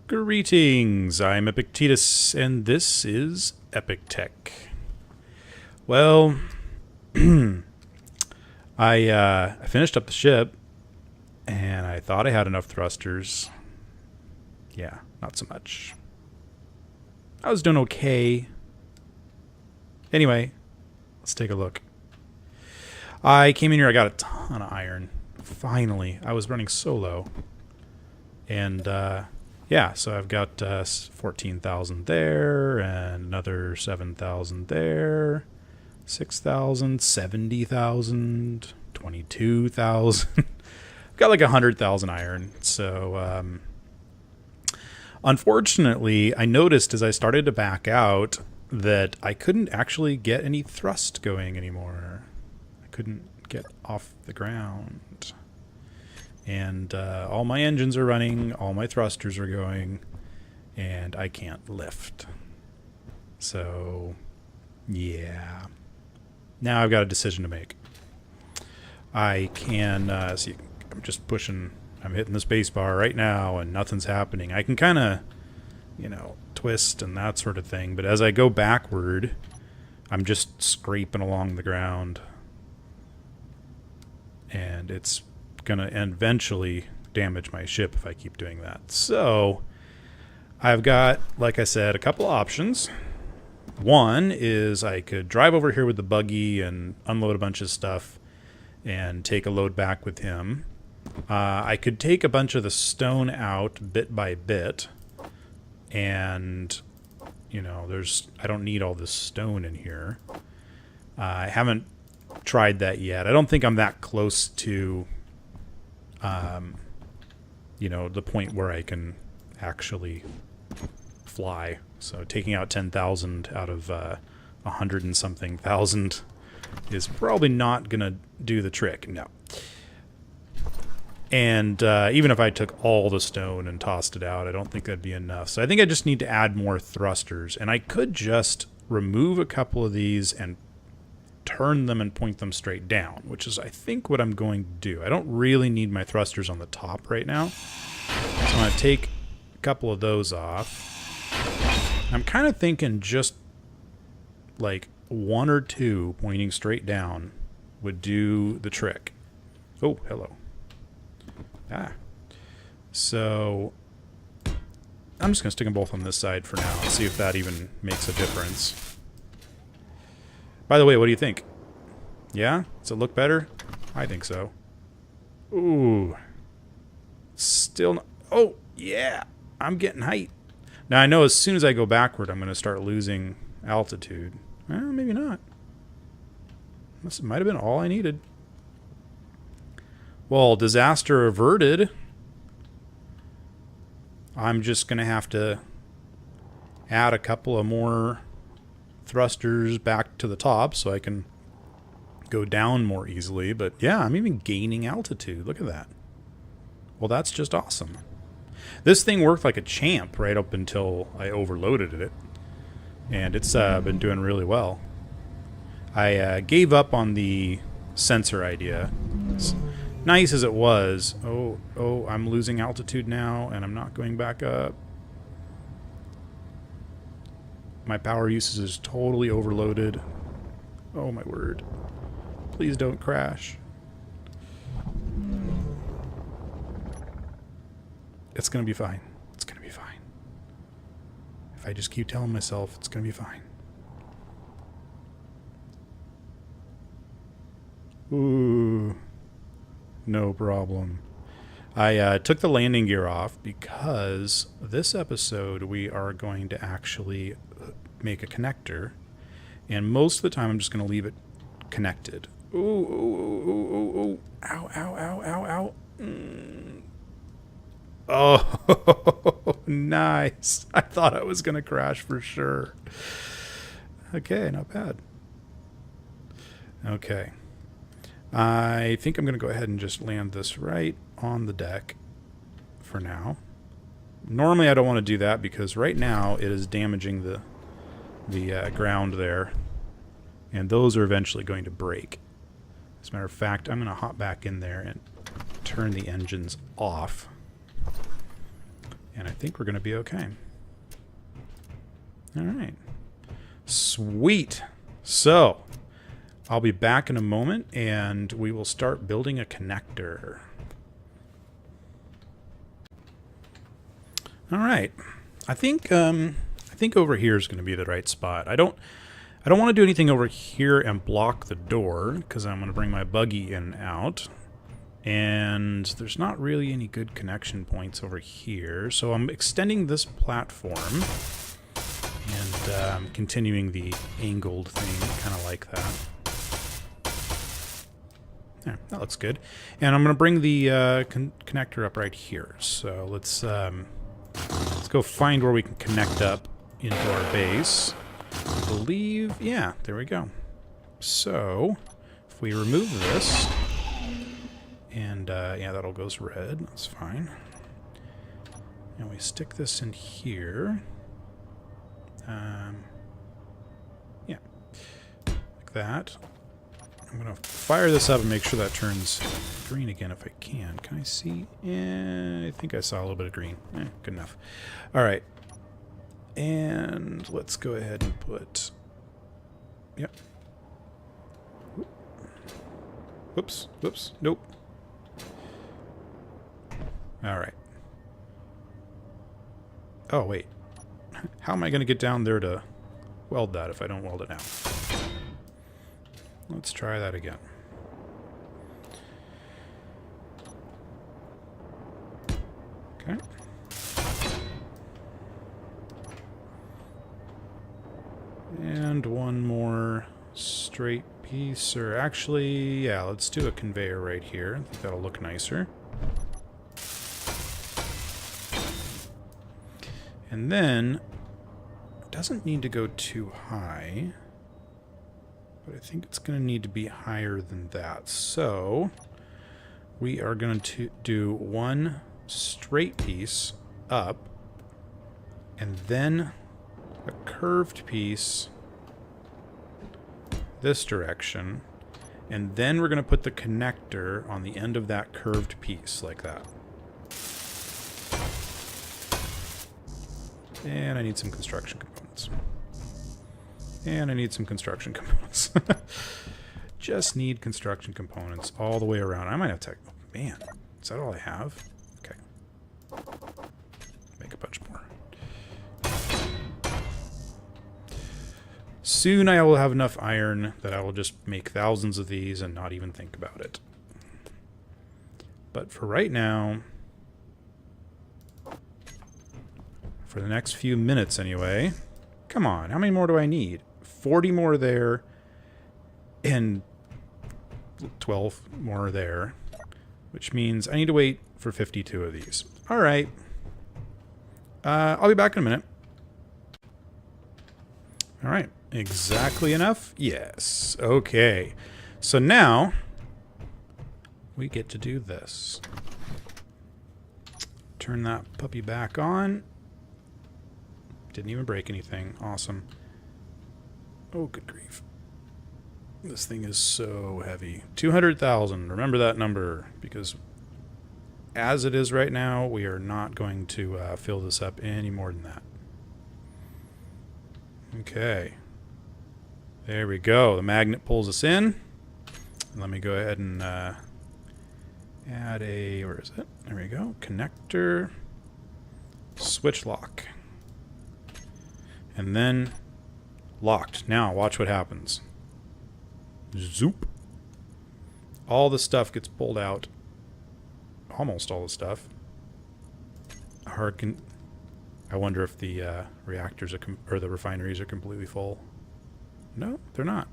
Greetings, I'm Epictetus, and this is Epic Tech. Well, I finished up the ship, and I thought I had enough thrusters. Yeah, not so much. I was doing okay. Anyway, let's take a look. I came in here, I got a ton of iron. Finally, I was running so low. And, yeah, so I've got 14,000 there, and another 7,000 there, 6,000, 70,000, 22,000. I've got like 100,000 iron. So, unfortunately, I noticed as I started to back out that I couldn't actually get any thrust going anymore. I couldn't get off the ground. And all my engines are running, all my thrusters are going, and I can't lift. So, yeah. Now I've got a decision to make. I can, see, I'm just pushing, I'm hitting the space bar right now, and nothing's happening. I can kind of, twist and that sort of thing, but as I go backward, I'm just scraping along the ground. And it's going to eventually damage my ship if I keep doing that. So I've got, like I said, a couple options. One is I could drive over here with the buggy and unload a bunch of stuff and take a load back with him. I could take a bunch of the stone out bit by bit, and I don't need all this stone in here. I haven't tried that yet. I don't think I'm that close to the point where I can actually fly. So taking out 10,000 out of 100 and something thousand is probably not going to do the trick. No. And even if I took all the stone and tossed it out, I don't think that'd be enough. So I think I just need to add more thrusters. And I could just remove a couple of these and turn them and point them straight down, which is, I think, what I'm going to do. I don't really need my thrusters on the top right now. So I'm going to take a couple of those off. I'm kind of thinking just like one or two pointing straight down would do the trick. Oh, hello. So I'm just going to stick them both on this side for now and see if that even makes a difference. By the way, what do you think? Yeah? Does it look better? I think so. Ooh. Still not. Oh, yeah. I'm getting height. Now, I know as soon as I go backward, I'm going to start losing altitude. Well, maybe not. This might have been all I needed. Well, disaster averted. I'm just going to have to add a couple of more thrusters back to the top so I can go down more easily. But yeah, I'm even gaining altitude. Look at that. Well, that's just awesome. This thing worked like a champ right up until I overloaded it. And it's been doing really well. I gave up on the sensor idea. As nice as it was. Oh, I'm losing altitude now, and I'm not going back up. My power usage is totally overloaded. Oh my word. Please don't crash. It's going to be fine. It's going to be fine. If I just keep telling myself it's going to be fine. Ooh. No problem. I took the landing gear off because this episode we are going to actually make a connector, and most of the time I'm just going to leave it connected. Ooh. Ow, ow, ow, ow, ow. Oh, nice. I thought I was going to crash for sure. Okay, not bad. Okay. I think I'm going to go ahead and just land this right on the deck for now. Normally I don't want to do that because right now it is damaging the ground there, and those are eventually going to break. As a matter of fact, I'm going to hop back in there and turn the engines off. And I think we're going to be okay. All right. Sweet. So, I'll be back in a moment, and we will start building a connector. All right. I think over here is going to be the right spot. I don't want to do anything over here and block the door, because I'm going to bring my buggy in and out. And there's not really any good connection points over here. So I'm extending this platform and continuing the angled thing, kind of like that. There, that looks good. And I'm going to bring the connector up right here. So let's go find where we can connect up into our base. I believe, yeah, there we go. So if we remove this, and yeah, that'll goes red. That's fine. And we stick this in here. Yeah, like that. I'm gonna fire this up and make sure that turns green again if I can. Can I see? I think I saw a little bit of green. Good enough. All right. And let's go ahead and put... Yep. Whoops. Whoops. Nope. All right. Oh, wait. How am I going to get down there to weld that if I don't weld it now? Let's try that again. Okay. And one more straight piece, or actually, yeah, let's do a conveyor right here. I think that'll look nicer. And then, it doesn't need to go too high, but I think it's going to need to be higher than that. So, we are going to do one straight piece up, and then a curved piece this direction, and then we're going to put the connector on the end of that curved piece, like that. And I need some construction components. And I need some construction components. Just need construction components all the way around. I might have to... Man, is that all I have? Okay. Make a bunch more. Soon I will have enough iron that I will just make thousands of these and not even think about it. But for right now... For the next few minutes, anyway. Come on, how many more do I need? 40 more there, and 12 more there, which means I need to wait for 52 of these. All right. I'll be back in a minute. All right. Exactly enough? Yes. Okay. So now we get to do this. Turn that puppy back on. Didn't even break anything. Awesome. Oh, good grief. This thing is so heavy. 200,000. Remember that number, because as it is right now, we are not going to fill this up any more than that. Okay. There we go. The magnet pulls us in. Let me go ahead and add a... Where is it? There we go. Connector. Switch lock. And then locked. Now watch what happens. Zoop. All the stuff gets pulled out. Almost all the stuff. I wonder if the reactors are or the refineries are completely full. No, they're not.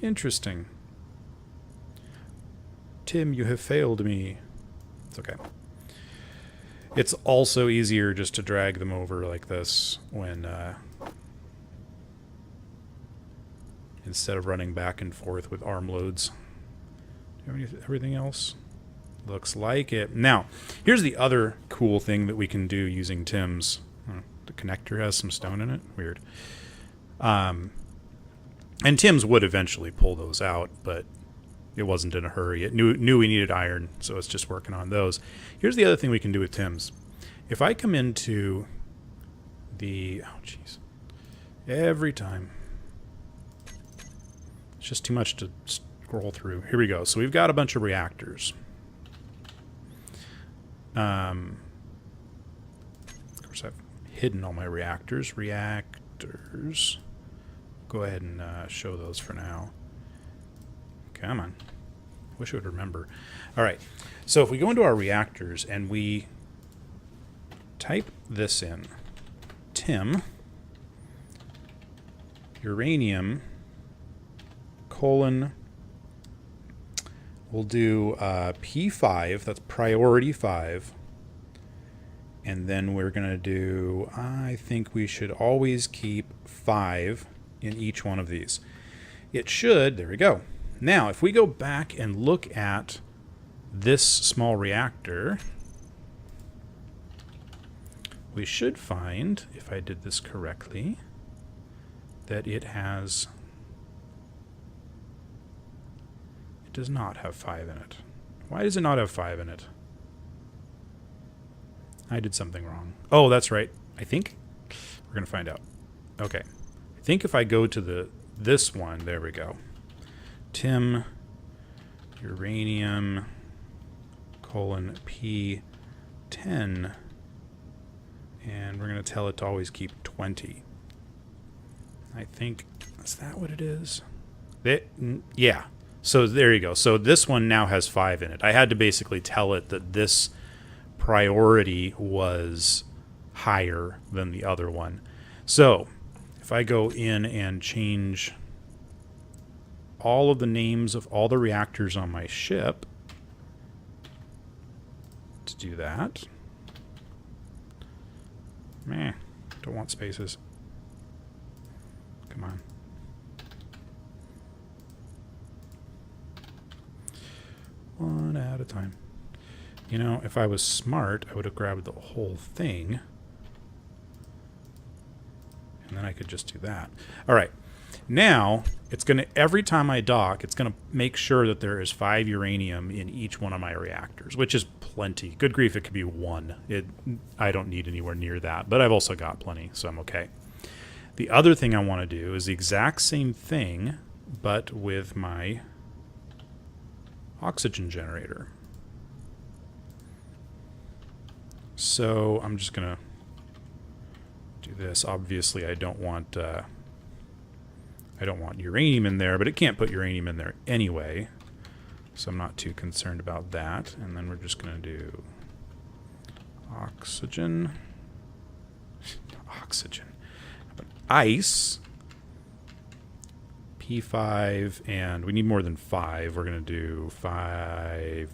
Interesting. Tim, you have failed me. It's okay. It's also easier just to drag them over like this when instead of running back and forth with arm loads. Do you have everything else? Looks like it. Now, here's the other cool thing that we can do using Tim's. The connector has some stone in it. Weird. And Tim's would eventually pull those out, but it wasn't in a hurry. It knew we needed iron, so it's just working on those. Here's the other thing we can do with Tim's. If I come into the... Oh, jeez. Every time. It's just too much to scroll through. Here we go. So we've got a bunch of reactors. Of course, I've hidden all my reactors. Reactors. Go ahead and show those for now. Come on. Wish I would remember. All right. So if we go into our reactors and we type this in, Tim, uranium, colon, we'll do P5, that's priority 5. And then we're going to do, I think we should always keep 5 in each one of these. It should, there we go. Now, if we go back and look at this small reactor, we should find, if I did this correctly, that it has... It does not have 5 in it. Why does it not have 5 in it? I did something wrong. Oh, that's right. I think we're going to find out. Okay. I think if I go to this one, there we go. Tim, uranium, colon, P10. And we're going to tell it to always keep 20. I think, is that what it is? Yeah. So there you go. So this one now has 5 in it. I had to basically tell it that this priority was higher than the other one. So if I go in and change all of the names of all the reactors on my ship to do that. Meh, don't want spaces. Come on. One at a time. You know, if I was smart, I would have grabbed the whole thing. And then I could just do that. All right. Now, it's going to, every time I dock, it's going to make sure that there is 5 uranium in each one of my reactors, which is plenty. Good grief, it could be 1. I don't need anywhere near that, but I've also got plenty, so I'm okay. The other thing I want to do is the exact same thing, but with my oxygen generator. So I'm just going to do this. Obviously, I don't want uranium in there, but it can't put uranium in there anyway, so I'm not too concerned about that. And then we're just going to do oxygen, but ice, P5, and we need more than 5. We're going to do 5.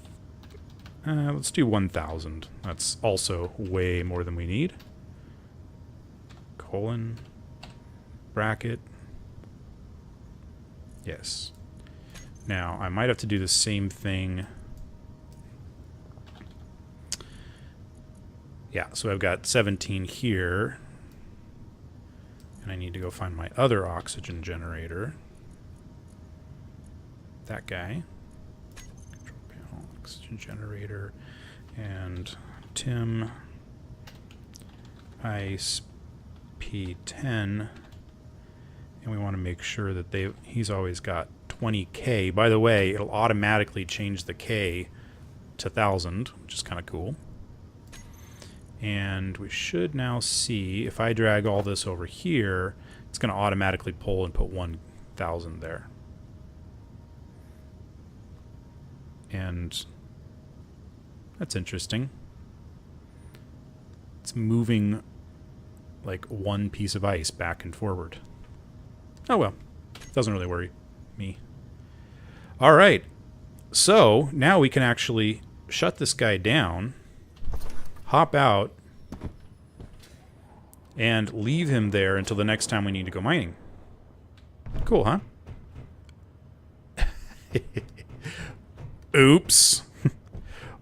Let's do 1,000. That's also way more than we need. Colon, bracket. Yes. Now, I might have to do the same thing. Yeah, so I've got 17 here. And I need to go find my other oxygen generator. That guy. Control panel, oxygen generator. And Tim, ice, P10. And we want to make sure that he's always got 20K. By the way, it'll automatically change the K to 1,000, which is kind of cool. And we should now see, if I drag all this over here, it's going to automatically pull and put 1,000 there. And that's interesting. It's moving like one piece of ice back and forward. Oh well, doesn't really worry me. All right, so now we can actually shut this guy down, hop out, and leave him there until the next time we need to go mining. Cool, huh? Oops.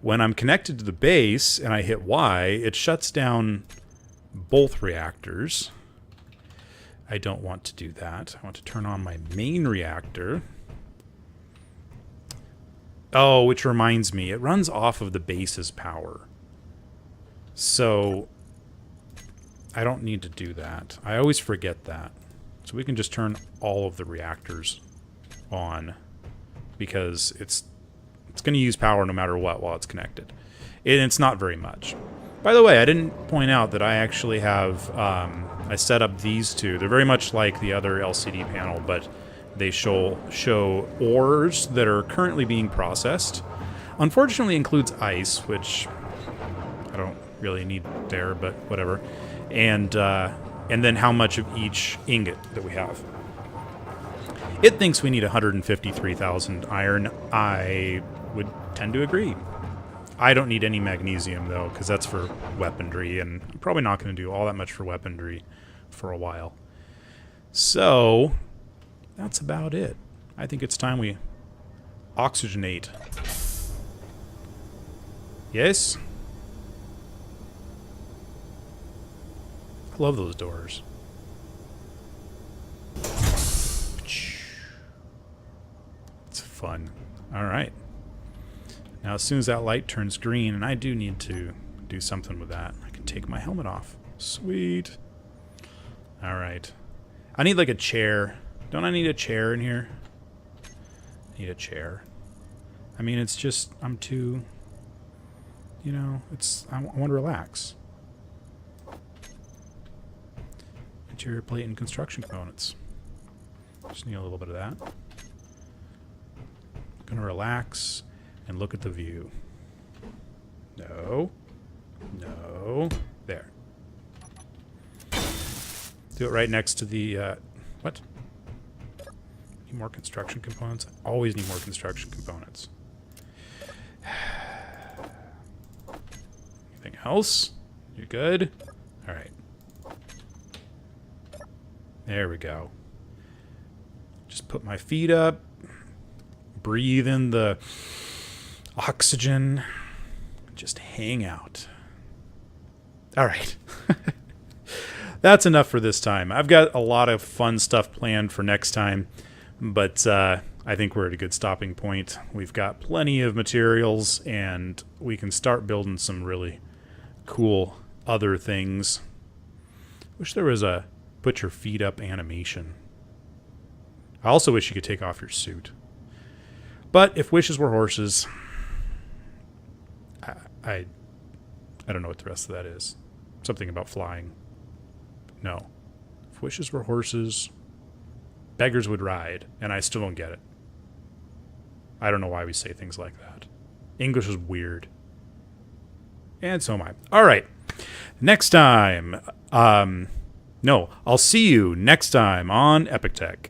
When I'm connected to the base and I hit Y, it shuts down both reactors. I don't want to do that. I want to turn on my main reactor. Oh, which reminds me, it runs off of the base's power. So I don't need to do that. I always forget that. So we can just turn all of the reactors on because it's going to use power no matter what while it's connected. And it's not very much. By the way, I didn't point out that I actually have, I set up these two. They're very much like the other LCD panel, but they show ores that are currently being processed. Unfortunately, includes ice, which I don't really need there, but whatever. And then how much of each ingot that we have. It thinks we need 153,000 iron. I would tend to agree. I don't need any magnesium, though, because that's for weaponry, and I'm probably not going to do all that much for weaponry for a while. So that's about it. I think it's time we oxygenate. Yes? I love those doors. It's fun. All right. Now, as soon as that light turns green, and I do need to do something with that, I can take my helmet off. Sweet. All right. I need like a chair. Don't I need a chair in here? I need a chair. I mean, it's just, I'm too, you know, I want to relax. Interior plate and construction components. Just need a little bit of that. Gonna relax and look at the view. No. No. There. Do it right next to the, what? Need more construction components? I always need more construction components. Anything else? You good? Alright. There we go. Just put my feet up. Breathe in the oxygen. Just hang out. Alright. That's enough for this time. I've got a lot of fun stuff planned for next time, but I think we're at a good stopping point. We've got plenty of materials, and we can start building some really cool other things. Wish there was a put your feet up animation. I also wish you could take off your suit. But if wishes were horses, I don't know what the rest of that is. Something about flying. No. If wishes were horses, beggars would ride, and I still don't get it. I don't know why we say things like that. English is weird. And so am I. All right. Next time. No, I'll see you next time on Epic Tech.